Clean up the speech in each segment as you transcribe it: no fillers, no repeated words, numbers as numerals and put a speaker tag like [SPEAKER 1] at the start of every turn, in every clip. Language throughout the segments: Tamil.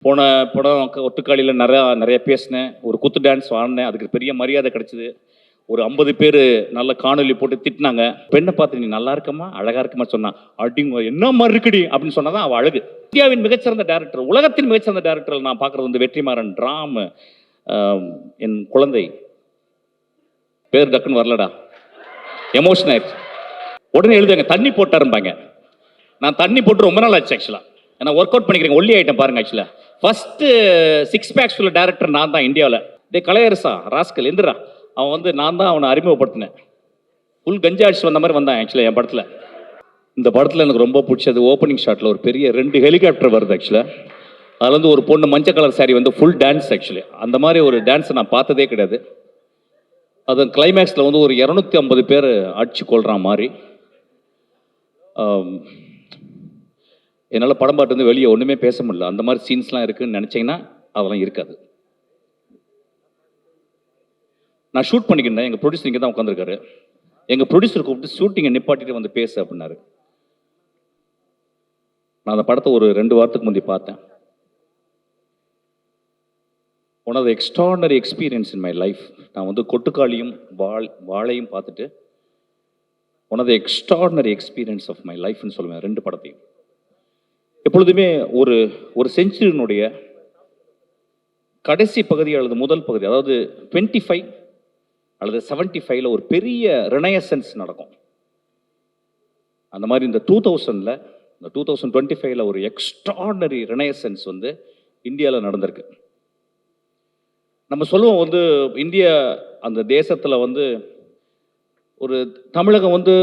[SPEAKER 1] போன படம் ஒட்டுக்காளியில் நிறைய பேசினேன். ஒரு குத்து டான்ஸ் ஆடினேன். அதுக்கு பெரிய மரியாதை கிடைச்சிது. ஒரு 50 பேர் நல்ல காணொலி போட்டு திட்டினாங்க. பெண்ணை பார்த்து நீ நல்லா இருக்கமா அழகா இருக்கமா சொன்னா, அடிங்க என்ன மாதிரி இருக்குடி அப்படின்னு சொன்னாதான் அவள் அழகு. இந்தியாவின் மிகச்சிறந்த டேரக்டர், உலகத்தின் மிகச்சிறந்த டேரக்டர் நான் பார்க்கறது வந்து வெற்றிமாறன். ராம் என் குழந்தை பேர் டக்குன்னு வரலடா, எமோஷன் ஆயிடுச்சு. உடனே எழுதுங்க தண்ணி போட்டாரும்பாங்க. நான் தண்ணி போட்டு ரொம்ப நாள் ஆச்சு ஆக்சுவலாக. நான் ஒர்க் அவுட் பண்ணிக்கிறேன், ஒல்லி ஆகிட்டேன் பாருங்க. ஆக்சுவலாக ஃபர்ஸ்ட் 6 பேக்ஸ் உள்ள டேரக்டர் நான் தான் இந்தியாவில். டே கலையரசா ராஸ்கல் எந்திரா, அவன் வந்து நான் தான் அவனை அறிமுகப்படுத்தினேன். ஃபுல் கஞ்சா அடிச்சு வந்த மாதிரி வந்தான் ஆக்சுவலாக என் படத்தில். இந்த படத்தில் எனக்கு ரொம்ப பிடிச்சது ஓப்பனிங் ஷாட்டில் ஒரு பெரிய 2 ஹெலிகாப்டர் வருது ஆக்சுவலாக. அதில் வந்து ஒரு பொண்ணு மஞ்சள் கலர் சாரி வந்து ஃபுல் டான்ஸ். ஆக்சுவலி அந்த மாதிரி ஒரு டான்ஸை நான் பார்த்ததே கிடையாது. அது கிளைமேக்ஸில் வந்து ஒரு 250 பேர் அடிச்சு கொள்கிறான் மாதிரி. என்னால் படம் பாட்டு வந்து வெளியே ஒன்றுமே பேச முடியல. அந்த மாதிரி சீன்ஸ்லாம் இருக்குதுன்னு நினச்சிங்கன்னா அதெல்லாம் இருக்காது. நான் ஷூட் பண்ணிக்கிட்டேன். எங்கள் ப்ரொடியூசர் இங்கே தான் உட்காந்துருக்காரு. எங்கள் ப்ரொடியூசர் கூப்பிட்டு ஷூட்டிங்கை நிப்பாட்டிட்டு வந்து பேசு அப்படின்னாரு. நான் அந்த படத்தை ஒரு 2 வாரத்துக்கு முந்தி பார்த்தேன். One of the extraordinary experience in my life. நான் வந்து கொட்டுக்காளியும் வாழையும் பார்த்துட்டு one of the extraordinary experience of my லைஃப்னு சொல்லுவேன் 2 படத்தையும். எப்பொழுதுமே ஒரு செஞ்சுரியினுடைய கடைசி பகுதி அல்லது முதல் பகுதி, அதாவது 25 அல்லது 75ல் ஒரு பெரிய ரெனயசன்ஸ் நடக்கும். அந்த மாதிரி இந்த 2000ல், இந்த 2025ல் ஒரு எக்ஸ்ட்ராடனரி ரெனயசன்ஸ் வந்து இந்தியாவில் நடந்திருக்கு. நம்ம சொல்லுவோம் வந்து இந்தியா அந்த தேசத்தில் வந்து ஒரு தமிழகம் வந்து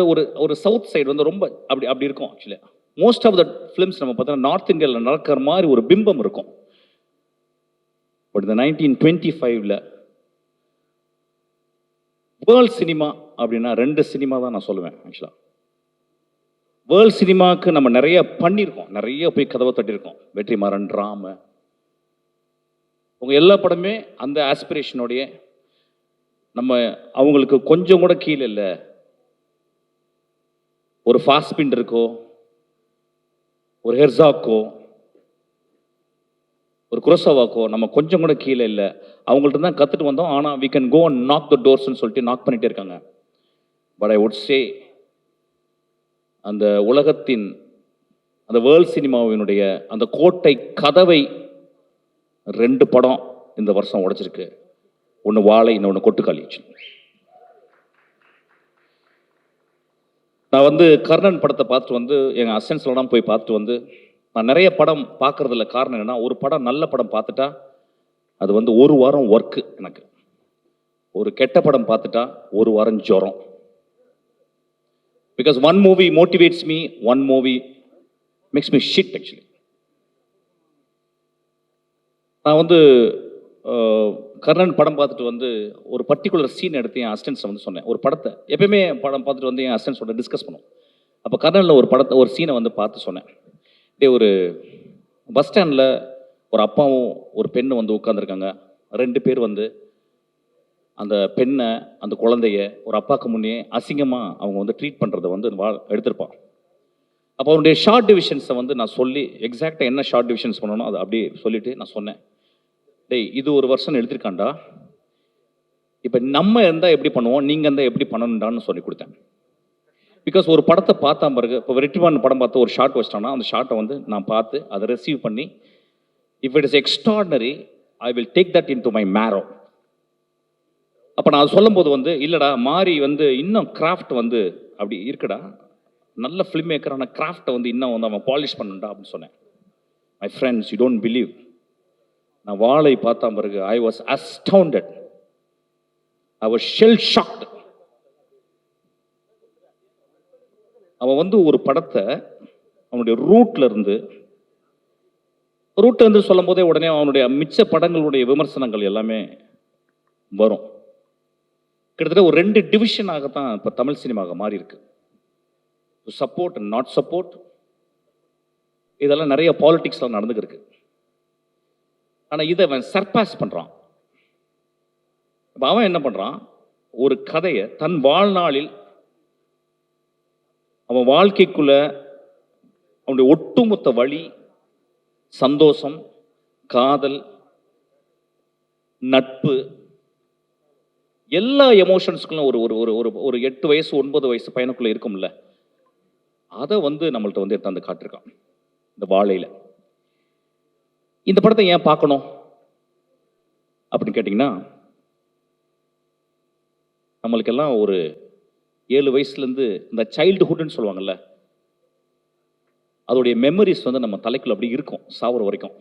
[SPEAKER 1] ஒரு சவுத் சைடு வந்து ரொம்ப அப்படி இருக்கும். Actually most of the films நம்ம பார்த்தோன்னா நார்த் இந்தியாவில் நடக்கிற மாதிரி ஒரு பிம்பம் இருக்கும். பட் இந்த 1925ல் வேர்ல்ட் சினிமா அப்படின்னா 2 சினிமா தான் நான் சொல்லுவேன். ஆக்சுவலாக வேர்ல்ட் சினிமாவுக்கு நம்ம நிறைய பண்ணியிருக்கோம், நிறைய போய் கதவை தட்டியிருக்கோம். வெற்றிமாறன், ராம, உங்கள் எல்லா படமே அந்த ஆஸ்பிரேஷனோடைய நம்ம அவங்களுக்கு கொஞ்சம் கூட கீழே இல்லை. ஒரு ஃபாஸ்பின் இருக்கோ, ஒரு ஹெர்சாக்கோ, ஒரு குரோசவாக்கோ நம்ம கொஞ்சம் கூட கீழே இல்லை. அவங்கள்ட்ட தான் கற்றுட்டு வந்தோம். ஆனால் we can go and knock the டோர்ஸ்ன்னு சொல்லிட்டு நாக் பண்ணிகிட்டே இருக்காங்க. பட் ஐ வுட் சே அந்த உலகத்தின் அந்த வேர்ல்ட் சினிமாவினுடைய அந்த கோட்டை கதவை 2 படம் இந்த வருஷம் உடைச்சிருக்கு. ஒன்று வாழை, இன்னொன்று கொட்டுக்காளி. நான் வந்து கர்ணன் படத்தை பார்த்துட்டு வந்து எங்கள் அசிஸ்டன்ஸ்லாம் போய் பார்த்துட்டு வந்து, நான் நிறைய படம் பார்க்குறதில்ல. காரணம் என்னென்னா, ஒரு படம் நல்ல படம் பார்த்துட்டா அது வந்து 1 வாரம் ஒர்க்கு எனக்கு. ஒரு கெட்ட படம் பார்த்துட்டா 1 வாரம் ஜுரம். Because 1 movie motivates me, 1 movie makes me shit. Actually நான் வந்து கர்ணன் படம் பார்த்துட்டு வந்து ஒரு பர்டிகுலர் சீன் எடுத்து என் அசிஸ்டன்ஸ் வந்து சொன்னேன். ஒரு படத்தை எப்பயுமே படம் பார்த்துட்டு வந்து என் அசிஸ்டன்ஸோட டிஸ்கஸ் பண்ணுவோம். அப்போ கர்ணனில் ஒரு சீனை வந்து பார்த்து சொன்னேன். ஒரு பஸ் ஸ்டாண்டில் ஒரு அப்பாவும் ஒரு பெண்ணும் வந்து உட்காந்துருக்காங்க. 2 பேர் வந்து அந்த பெண்ணை, அந்த குழந்தைய ஒரு அப்பாவுக்கு முன்னே அசிங்கமாக அவங்க வந்து ட்ரீட் பண்ணுறதை வந்து எடுத்திருப்பான். அப்போ அவனுடைய ஷார்ட் டிவிஷன்ஸை வந்து நான் சொல்லி எக்ஸாக்டாக என்ன ஷார்ட் டிவிஷன்ஸ் பண்ணணும் அதை அப்படியே சொல்லிவிட்டு நான் சொன்னேன், டேய் இது ஒரு வருஷம் எழுதியிருக்காண்டா, இப்போ நம்ம இருந்தால் எப்படி பண்ணுவோம், நீங்கள் இருந்தால் எப்படி பண்ணணுண்டான்னு சொல்லி கொடுத்தேன். பிகாஸ் ஒரு படத்தை பார்த்தா பிறகு, இப்போ வெற்றிமாறன் படம் பார்த்து ஒரு ஷார்ட் வச்சிட்டான்னா அந்த ஷார்ட்டை வந்து நான் பார்த்து அதை ரிசீவ் பண்ணி, if it is extraordinary I will take that into my marrow. அப்போ நான் சொல்லும்போது வந்து இல்லைடா மாறி வந்து இன்னும் கிராஃப்ட் வந்து அப்படி இருக்குடா, நல்ல ஃபிலிம் மேக்கரான கிராஃப்டை வந்து இன்னும் வந்து அவன் பாலிஷ் பண்ணுண்டா அப்படின்னு சொன்னேன். My friends, you don't believe, நான் வாழை பார்த்தா பிறகு I was astounded, I was shell shocked. அவன் வந்து ஒரு படத்தை அவனுடைய ரூட்ல இருந்து சொல்லும் போதே உடனே அவனுடைய மிச்ச படங்களுடைய விமர்சனங்கள் எல்லாமே வரும். கிட்டத்தட்ட ஒரு 2 டிவிஷனாகத்தான் இப்போ தமிழ் சினிமாவாக மாறி இருக்கு. சப்போர்ட் அண்ட் நாட் சப்போர்ட், இதெல்லாம் நிறைய பாலிடிக்ஸ்லாம் நடந்துருக்கு. ஆனால் இதை அவன் சர்பாஸ் பண்ணுறான். இப்போ அவன் என்ன பண்ணுறான், ஒரு கதையை தன் வாழ்நாளில் அவன் வாழ்க்கைக்குள்ள அவனுடைய ஒட்டுமொத்த வழி, சந்தோஷம், காதல், நட்பு, எல்லா எமோஷன்ஸ்க்குள்ளும் ஒரு ஒரு ஒரு ஒரு ஒரு 8 வயசு 9 வயசு பையனுக்குள்ள இருக்கும்ல, அதை வந்து நம்மள்ட்ட வந்து எடுத்தாந்து காட்டிருக்கான் இந்த வாழையில. இந்த படத்தை ஏன் பார்க்கணும் அப்படின்னு கேட்டிங்கன்னா, நம்மளுக்கெல்லாம் ஒரு 7 வயசுலேருந்து இந்த சைல்டுஹுட்னு சொல்லுவாங்கல்ல, அதோடைய மெமரிஸ் வந்து நம்ம தலைக்குள்ள அப்படி இருக்கும் சாவுற வரைக்கும்.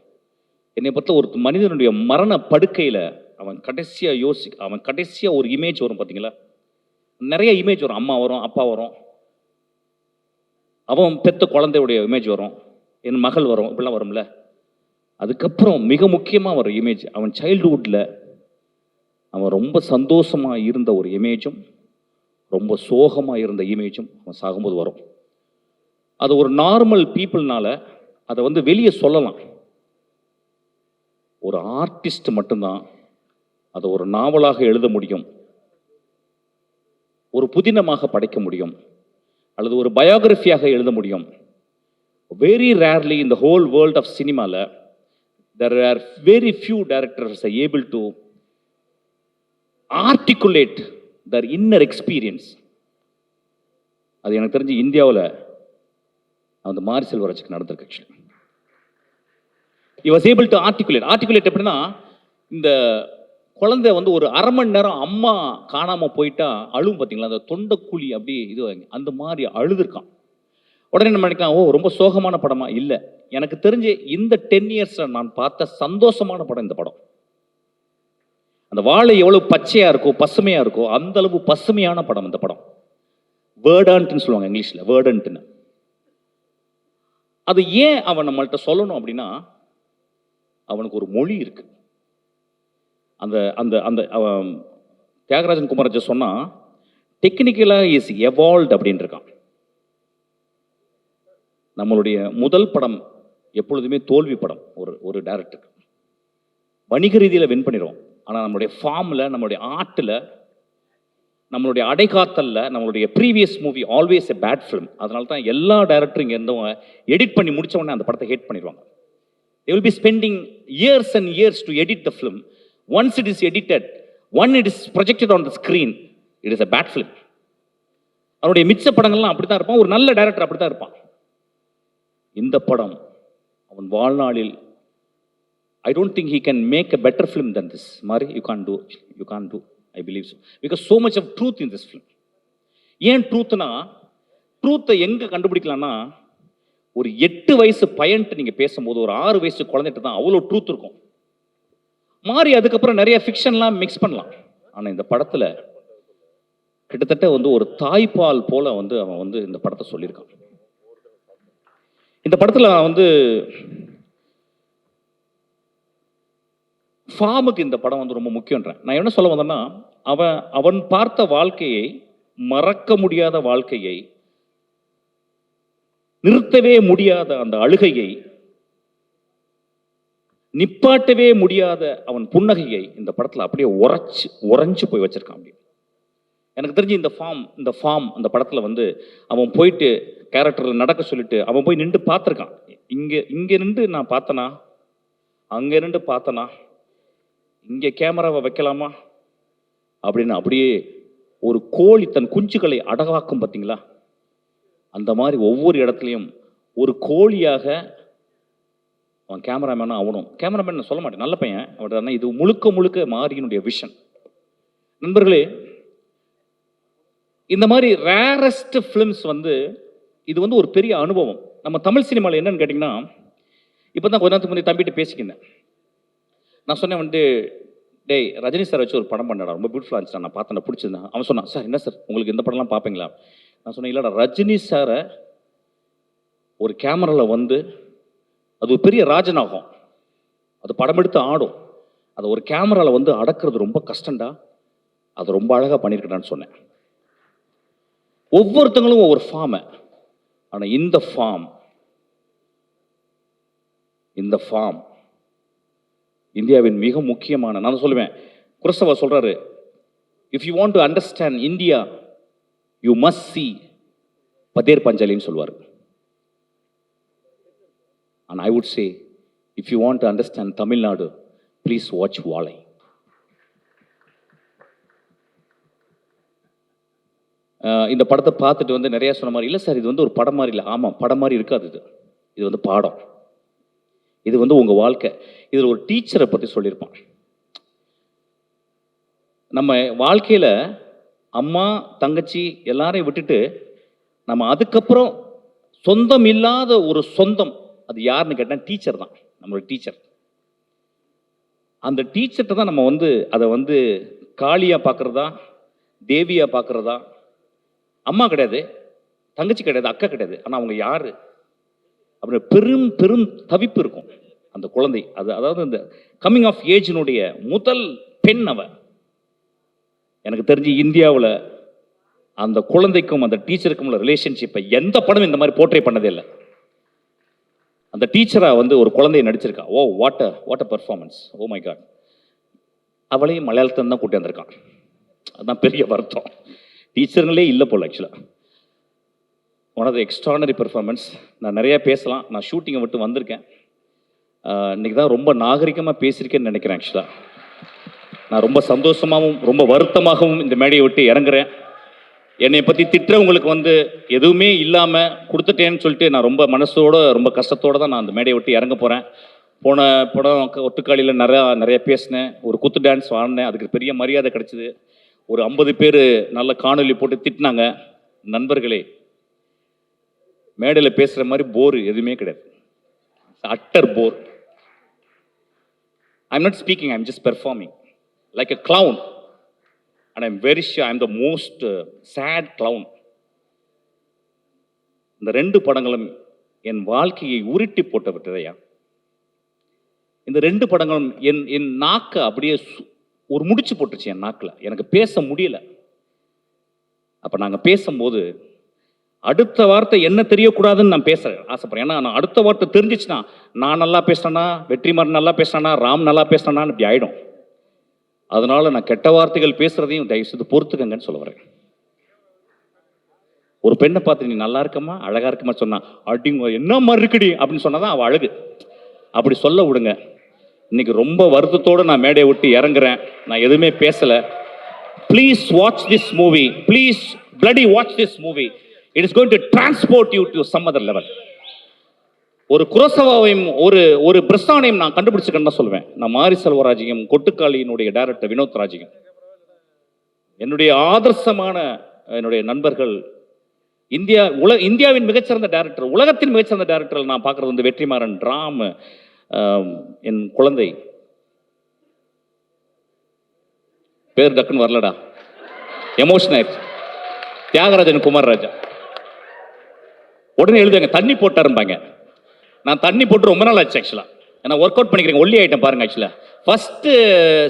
[SPEAKER 1] என்னை பொறுத்த ஒரு மனிதனுடைய மரண படுக்கையில் அவன் கடைசியா ஒரு இமேஜ் வரும் பார்த்தீங்களா, நிறைய இமேஜ் வரும். அம்மா வரும், அப்பா வரும், அவன் பெத்த குழந்தையுடைய இமேஜ் வரும், என் மகள் வரும், இப்படிலாம் வரும்ல. அதுக்கப்புறம் மிக முக்கியமாக வர இமேஜ் அவன் சைல்டுஹுட்டில் அவன் ரொம்ப சந்தோஷமாக இருந்த ஒரு இமேஜும் ரொம்ப சோகமாக இருந்த இமேஜும் அவன் சாகும்போது வரும். அது ஒரு நார்மல் பீப்புள்னால அதை வந்து வெளியே சொல்லலாம். ஒரு ஆர்டிஸ்ட் மட்டும்தான் அதை ஒரு நாவலாக எழுத முடியும், ஒரு புதினமாக படைக்க முடியும், அல்லது ஒரு பயோகிராஃபியாக எழுத முடியும். Very rarely in the whole world of cinema there are very few directors are able to articulate their inner experience. அது எனக்கு தெரிஞ்சு இந்தியாவில் அந்த மாரி செல்வராஜுக்கு நடந்திருக்கு. Actually he was able to articulate எப்படின்னா, இந்த குழந்தை வந்து ஒரு அரை மணி நேரம் அம்மா காணாம போயிட்டா அழுவும் பார்த்தீங்களா, அந்த தொண்டைக்குழி அப்படி இது அந்த மாதிரி அழுதுருக்கான். உடனே நம்ம நினைக்கலாம், ஓ ரொம்ப சோகமான படமா? இல்லை, எனக்கு தெரிஞ்சு இந்த 10 இயர்ஸில் நான் பார்த்த சந்தோஷமான படம் இந்த படம். அந்த வாழை எவ்வளவு பச்சையா இருக்கோ பசுமையா இருக்கோ அந்த அளவு பசுமையான படம் இந்த படம். வேர்டன்ட்னு சொல்லுவாங்க இங்கிலீஷ்ல, வேர்டன்ட்னு. அது ஏன் அவன் நம்மள்கிட்ட சொல்லணும் அப்படின்னா, அவனுக்கு ஒரு மொழி இருக்கு. அந்த அந்த அந்த தியாகராஜன் குமாரஜி சொன்னா டெக்னிக்கலா இஸ் எவால்வ்ட் அப்படின்னு இருக்கான். நம்மளுடைய முதல் படம் எப்பொழுதுமே தோல்வி படம். ஒரு டைரக்டருக்கு வணிக ரீதியில் வின் பண்ணிடுவோம், ஆனால் நம்மளுடைய ஃபார்மில், நம்மளுடைய ஆர்ட்டில், நம்மளுடைய அடைகாத்தலில் நம்மளுடைய previous movie always a bad film. அதனால தான் எல்லா டைரக்டரும் இங்கே இருந்தவங்க எடிட் பண்ணி முடிச்ச உடனே அந்த படத்தை ஹேட் பண்ணிடுவாங்க. they will be spending years and years to edit the film. Once it is edited, when it is projected on the screen, it is a bad film. அவருடைய மிச்ச படங்கள்லாம் அப்படி தான் இருப்பான், ஒரு நல்ல டைரக்டர் அப்படி தான் இருப்பான். இந்த படம் அவன் வாழ்நாளில் I don't think he can make a better film than this. Mari, you can't do, I believe so. Because so much of truth in this film. ஏன் ட்ரூத்னா, ட்ரூத்தை எங்க கண்டுபிடிக்கலாம்னா, ஒரு 8 வயசு பையன்ட்டு நீங்க பேசும்போது ஒரு 6 வயசு குழந்தைகிட்ட தான் அவ்வளோ ட்ரூத் இருக்கும். மாறி அதுக்கப்புறம் நிறைய ஃபிக்ஷன்லாம் மிக்ஸ் பண்ணலாம். ஆனால் இந்த படத்தில் கிட்டத்தட்ட வந்து ஒரு தாய்ப்பால் போல வந்து அவன் வந்து இந்த படத்தை சொல்லியிருக்கான். இந்த படத்தில் நான் வந்து ஃபார்முக்கு இந்த படம் வந்து ரொம்ப முக்கியன்றேன். நான் என்ன சொல்ல வந்தேன்னா, அவன் பார்த்த வாழ்க்கையை, மறக்க முடியாத வாழ்க்கையை, நிறுத்தவே முடியாத அந்த அழுகையை, நிப்பாட்டவே முடியாத அவன் புன்னகையை இந்த படத்தில் அப்படியே உறைஞ்சு போய் வச்சிருக்கான். அப்படி எனக்கு தெரிஞ்சு இந்த ஃபார்ம் அந்த படத்தில் வந்து அவன் போயிட்டு கேரக்டரில் நடக்க சொல்லிட்டு அவன் போய் நின்று பார்த்துருக்கான். இங்கே நின்று நான் பார்த்தனா, அங்கே நின்று பார்த்தனா, இங்கே கேமராவை வைக்கலாமா அப்படின்னு அப்படியே ஒரு கோழி தன் குஞ்சுகளை அடகாக்கும் பார்த்தீங்களா, அந்த மாதிரி ஒவ்வொரு இடத்துலையும் ஒரு கோழியாக அவன் கேமராமேனாக ஆகணும். கேமராமேன் சொல்ல மாட்டேன், நல்ல பையன் அவன். இது முழுக்க முழுக்க மாரியினுடைய விஷன். நண்பர்களே, இந்த மாதிரி ரேரஸ்ட் ஃபிலிம்ஸ் வந்து இது வந்து ஒரு பெரிய அனுபவம். நம்ம தமிழ் சினிமாவில் என்னன்னு கேட்டிங்கன்னா, இப்போ தான் கொஞ்ச நேரத்துக்கு முன்னாடி தம்பிட்டு பேசிக்கிட்டேன். நான் சொன்னேன் வந்து, டேய் ரஜினி சார் வச்சு ஒரு படம் பண்ணடா, ரொம்ப பியூட்டிஃபுல்லாக இருந்துச்சு, நான் பார்த்தேன், பிடிச்சிருந்தேன். அவன் சொன்னான், சார் என்ன சார் உங்களுக்கு இந்த படம்லாம் பார்ப்பீங்களா? நான் சொன்னேன், இல்லைடா, ரஜினி சாரை ஒரு கேமராவில் வந்து அது ஒரு பெரிய ராஜநாகம், அது படம் எடுத்து ஆடும், அதை ஒரு கேமராவில் வந்து அடக்கிறது ரொம்ப கஷ்டம்டா, அது ரொம்ப அழகாக பண்ணியிருக்கடான்னு சொன்னேன். ஒவ்வொருத்தங்களும் ஒவ்வொரு ஃபார்மை, ஆனால் இந்த ஃபார்ம் இந்தியாவின் மிக முக்கியமான, நான் சொல்லுவேன், குரசவா சொல்றாரு, if you want to understand India you must see பதேர் பஞ்சாலின்னு சொல்லுவார். And I would say if you want to understand Tamil Nadu, please watch வாழை. இந்த படத்தை பார்த்துட்டு வந்து நிறையா சொன்ன மாதிரி, இல்லை சார் இது வந்து ஒரு படம் மாதிரி இல்லை. ஆமாம், படம் மாதிரி இருக்காது. இது வந்து பாடம். இது வந்து உங்கள் வாழ்க்கை. இதில் ஒரு டீச்சரை பற்றி சொல்லியிருப்பான். நம்ம வாழ்க்கையில் அம்மா தங்கச்சி எல்லாரையும் விட்டுட்டு நம்ம அதுக்கப்புறம் சொந்தம் இல்லாத ஒரு சொந்தம், அது யாருன்னு கேட்டால் டீச்சர் தான். நம்மளோட டீச்சர். அந்த டீச்சர்கிட்ட தான் நம்ம வந்து அதை வந்து காளியாக பார்க்குறதா, தேவியாக பார்க்குறதா. அம்மா கிடையாது, தங்கச்சி கிடையாது, அக்கா கிடையாது, ஆனால் அவங்க யாரு அப்படி பெரும் பெரும் தவிப்பு இருக்கும் அந்த குழந்தை. அதாவது இந்த கம்மிங் ஆஃப் ஏஜினுடைய முதல் பெண் அவ. எனக்கு தெரிஞ்சு இந்தியாவில் அந்த குழந்தைக்கும் அந்த டீச்சருக்கும் உள்ள ரிலேஷன்ஷிப்பை எந்த படம் இந்த மாதிரி போர்ட்ரே பண்ணதே இல்லை. அந்த டீச்சரா வந்து ஒரு குழந்தையை நடிச்சிருக்கா. Oh what a performance, oh my God. அவளையும் மலையாளத்தில் தான் கூட்டி வந்திருக்கான். அதுதான் பெரிய வருத்தம். டீச்சருங்களே இல்லை போல் ஆக்சுவலாக. One of the extraordinary performance. நான் நிறையா பேசலாம், நான் ஷூட்டிங்கை விட்டு வந்திருக்கேன். இன்றைக்கி தான் ரொம்ப நாகரிகமாக பேசியிருக்கேன்னு நினைக்கிறேன். ஆக்சுவலாக நான் ரொம்ப சந்தோஷமாகவும் ரொம்ப வருத்தமாகவும் இந்த மேடையை விட்டு இறங்குறேன். என்னை பற்றி திட்டுறவங்களுக்கு வந்து எதுவுமே இல்லாமல் கொடுத்துட்டேன்னு சொல்லிட்டு நான் ரொம்ப மனசோட ரொம்ப கஷ்டத்தோடு தான் நான் அந்த மேடையை விட்டு இறங்க போகிறேன். போன படம் ஒட்டுக்காளியில் நிறைய பேசினேன், ஒரு குத்து டான்ஸ் ஆடினேன், அதுக்கு பெரிய மரியாதை கிடச்சிது. ஒரு 50 பேர் நல்ல காணொலி போட்டு திட்டினாங்க. நண்பர்களே, மேடையில் பேசுகிற மாதிரி போர் எதுவுமே கிடையாது. Utter bore. I am not speaking, I am just performing like a clown. And I'm very sure I'm the most sad clown. இந்த 2 படங்களும் என் வாழ்க்கையை உருட்டி போட்ட விட்டதையா. இந்த 2 படங்களும் என் நாக்கை அப்படியே ஒரு முடிச்சு போட்டுருச்சு என் நாக்கில். எனக்கு பேச முடியல. அப்போ நாங்கள் பேசும்போது அடுத்த வார்த்தை என்ன தெரியக்கூடாதுன்னு நான் பேச ஆசைப்படுறேன். ஏன்னா நான் அடுத்த வார்த்தை தெரிஞ்சிச்சுன்னா நான் நல்லா பேசினேன்னா, வெற்றிமாறன் நல்லா பேசினானா, ராம் நல்லா பேசினானான்னு இப்படி ஆகிடும். அதனால நான் கெட்ட வார்த்தைகள் பேசுறதையும் தயவு செய்து பொறுத்துக்கங்கன்னு சொல்ல வரேன். ஒரு பெண்ணை பார்த்து நீ நல்லா இருக்கமா, அழகா இருக்கமா சொன்னா, அடிங்க என்ன மாதிரி இருக்குடி அப்படின்னு சொன்னாதான் அவள் அழகு. அப்படி சொல்ல விடுங்க. இன்னைக்கு ரொம்ப வருத்தத்தோடு நான் மேடையை விட்டு இறங்குறேன். நான் எதுவுமே பேசலை. Please watch this movie. Please bloody watch this movie. It is going to transport you to some other level. ஒரு குரோசவாவையும் ஒரு பிரஸ்தானையும் நான் கண்டுபிடிச்சிக்கன்னு தான் சொல்லுவேன். நான் மாரி செல்வராஜையும் கொட்டுக்காளியினுடைய டைரக்டர் வினோத் ராஜையும், என்னுடைய ஆதர்சமான என்னுடைய நண்பர்கள். இந்தியாவின் மிகச்சிறந்த டைரக்டர், உலகத்தின் மிகச்சிறந்த டைரக்டர் நான் பார்க்குறது வந்து வெற்றிமாறன், ராம், என் குழந்தை பேர் டக்குன்னு வரலடா, எமோஷன் ஆயிடுச்சு, தியாகராஜன் குமார் ராஜா. உடனே எழுதுங்க தண்ணி போட்டாரும்பாங்க. நான் தண்ணி போட்டு ரொம்ப நாள் ஆச்சு ஆக்சுவலாக. ஏன்னா ஒர்க் அவுட் பண்ணிக்கிறேன், ஒல்லி ஐட்டம் பாருங்க. ஆக்சுவலாக ஃபர்ஸ்ட்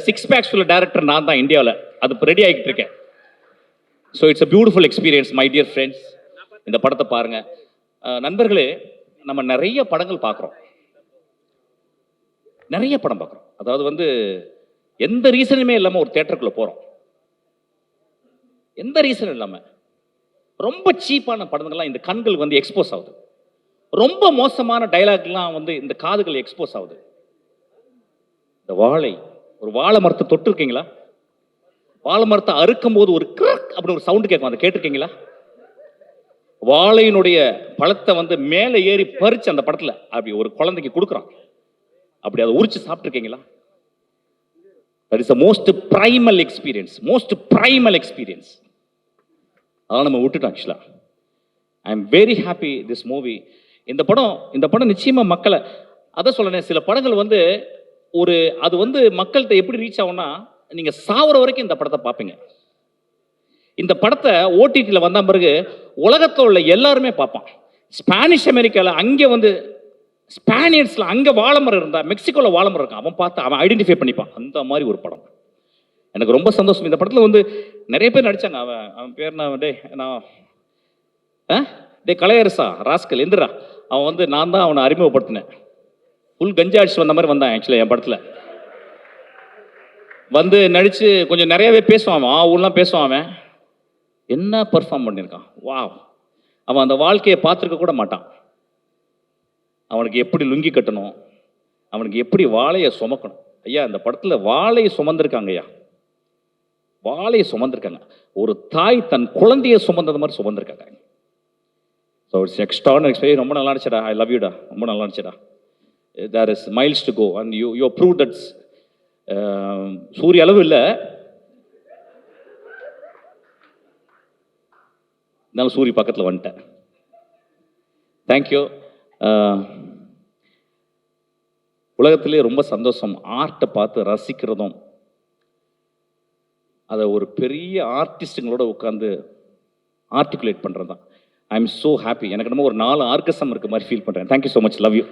[SPEAKER 1] 6 packs உள்ள டேரக்டர் நான் தான் இந்தியாவில். அது இப்போ ரெடி ஆகிட்டு இருக்கேன். So it's a beautiful experience my dear friends. இந்த படத்தை பாருங்க. நண்பர்களே, நம்ம நிறைய படங்கள் பார்க்குறோம், நிறைய படம் பார்க்குறோம். அதாவது வந்து எந்த ரீசனுமே இல்லாமல் ஒரு தேட்டருக்குள்ளே போகிறோம், எந்த ரீசனும் இல்லாமல். ரொம்ப சீப்பான படங்கள்லாம் இந்த கண்கள் வந்து எக்ஸ்போஸ் ஆகுது. ரொம்ப மோசமான டைலாக்லாம் வந்து இந்த காதுகள் எக்ஸ்போஸ் ஆகுது. இந்த வாழை, ஒரு வாழை மரத்தை தொட்டு இருக்கீங்களா? வாழை மரத்தை அறுக்கும் போது ஒரு கிரக் அப்படி ஒரு சவுண்டு கேட்கும், அதை கேட்டிருக்கீங்களா? வாழையினுடைய பழத்தை வந்து மேலே ஏறி பறிச்சு அந்த படத்துல அப்படி ஒரு குழந்தைக்கு கொடுக்குறான், அப்படி அதை உரிச்சு சாப்பிட்டுருக்கீங்களா? That is the most primal experience, most primal experience. அதான் நம்ம விட்டுட்டோம் ஆக்சுவலா. I am very happy this movie. இந்த படம் நிச்சயமா மக்களை, அதான் சொல்றேன், சில படங்கள் வந்து அது வந்து மக்கள்கிட்ட எப்படி ரீச் ஆகும்னா, நீங்க சாவர வரைக்கும் இந்த படத்தை பார்ப்பீங்க. இந்த படத்தை ஓடிடியில் வந்த பிறகு உலகத்தில் உள்ள எல்லாருமே பார்ப்பான். ஸ்பானிஷ் அமெரிக்காவில் அங்கே வந்து ஸ்பானியர்ஸில் அங்கே வாழைமரம் இருந்தா, மெக்சிகோவில் வாழைமரம் இருக்கான், அவன் பார்த்து அவன் ஐடென்டிஃபை பண்ணிப்பான். அந்த மாதிரி ஒரு படம். எனக்கு ரொம்ப சந்தோஷம். இந்த படத்தில் வந்து நிறைய பேர் நடிச்சாங்க. அவன் பேர் கலையரசா ராஸ்கல் எந்திரா. அவன் வந்து நான் தான் அவனை அறிமுகப்படுத்தினேன். ஃபுல் கஞ்சா அடிச்சு வந்த மாதிரி வந்தான் ஆக்சுவலாக என் படத்தில். வந்து நடித்து கொஞ்சம் நிறையவே பேசுவான், ஊர்லாம் பேசுவான். அவன் என்ன பர்ஃபார்ம் பண்ணியிருக்கான், வா. அவன் அந்த வாழ்க்கையை பார்த்துருக்க கூட மாட்டான். அவனுக்கு எப்படி லுங்கி கட்டணும், அவனுக்கு எப்படி வாழையை சுமக்கணும். ஐயா அந்த படத்தில் வாழையை சுமந்திருக்காங்க ஐயா, வாழையை சுமந்திருக்காங்க. ஒரு தாய் தன் குழந்தையை சுமந்தது மாதிரி சுமந்திருக்காங்க. So it's extraordinary experience. ரொம்ப நல்லா இருந்துச்சுடா, ஐ லவ் யூடா, ரொம்ப நல்லா இருந்துச்சுடா. There is miles to go and you prove that's. சூரிய அளவு இல்லை, இருந்தாலும் சூரிய பக்கத்தில் வந்துட்டேன். தேங்க்யூ. உலகத்திலே ரொம்ப சந்தோஷம் ஆர்ட்டை பார்த்து ரசிக்கிறதும், அதை ஒரு பெரிய ஆர்டிஸ்ட்டுங்களோட உட்காந்து ஆர்டிகுலேட் பண்ணுறது தான். I am so happy. எனக்கு என்னமோ ஒரு 4 ஆர்கஸ்ட்ரம் இருக்க மாதிரி ஃபீல் பண்ணுறேன். Thank you so much, love you.